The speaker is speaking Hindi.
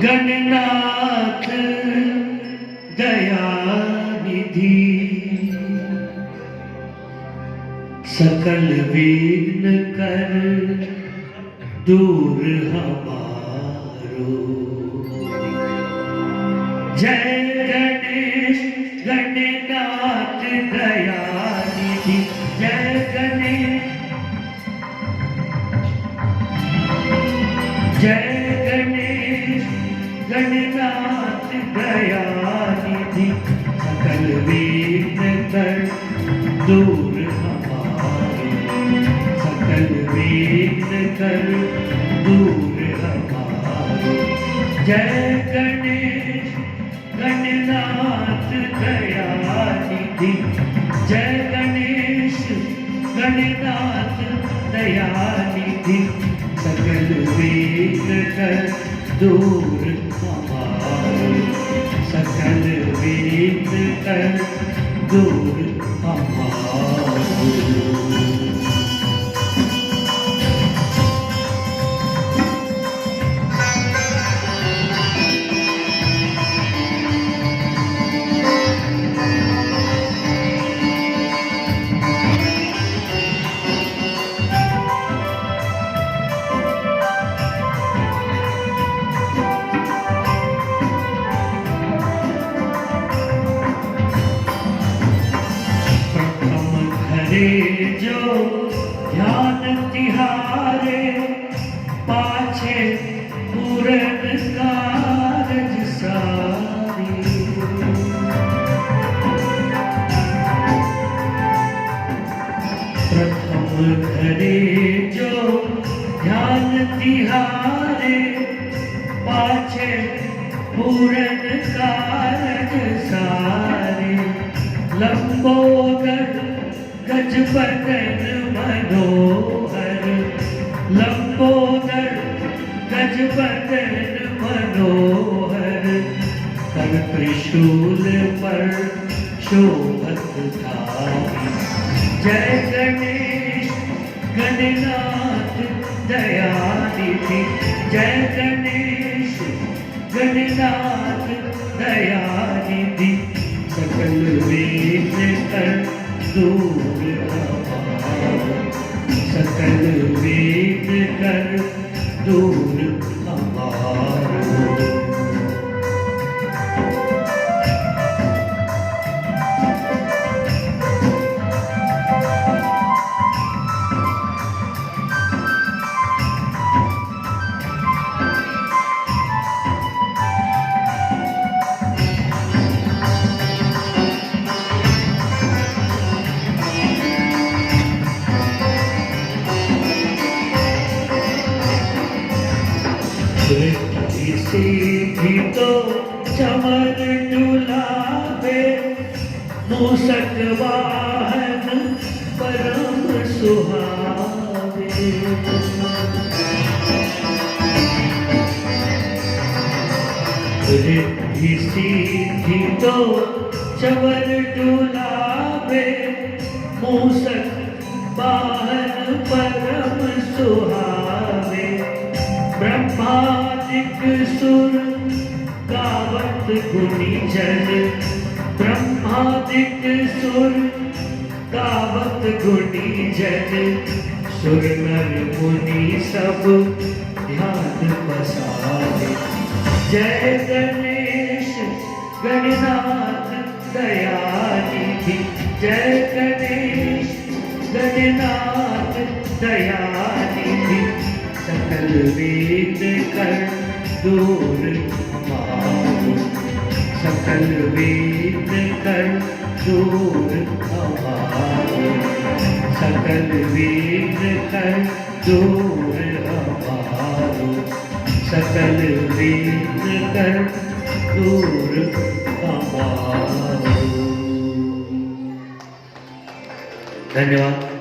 गणनाथ दयानिधि सकल विघ्न कर दूर हमारो। जय गणेश गणनाथ दयानिधि जय गणेश जय गणेश गणनाथ दयानिधि सकल विघ्न कर दूर हमारे। सकल विघ्न कर दूर हमारे। जय गणेश गणनाथ दयानिधि जय गणेश गणनाथ दयानिधि सकल विघ्न कर दूर हमारे। सकल विघ्न कर दूर हमारे। जो ध्यान तिहारे पाछे पूरन कारज सारी। प्रथम घरे जो ध्यान तिहारे पाछे पूरन कारज सारे। लंबोदर गज बदन मनोहर लंबोदर गज बदन मनोहर कर त्रिशूल पर शोभत धारी। जय गणेश गणनाथ दयानिधि जय गणेश गणनाथ दयानिधि सकल विघ्न कर दूर हमारे। सकल विघ्न कर दूर हमारे। सीधी तो चमन डुलावे मूषक वाहन परम सुहावे। रिद्धि सीधी तो चमन डुलावे मूषक वाहन परम सुहावे। ब्रह्मादिक सुर गावत गुनी जन ब्रह्मादिक सुर गावत गुनी जन। सुर नर मुनि सब ध्यान बसावे। जय गणेश गणनाथ दयानिधि जय गणेश गणनाथ दयानिधि सकल विघ्न कर दूर हमारे। सकल विघ्न कर दूर हमारे। सकल विघ्न कर दूर हमारे। सकल विघ्न कर दूर हमारे। धन्यवाद।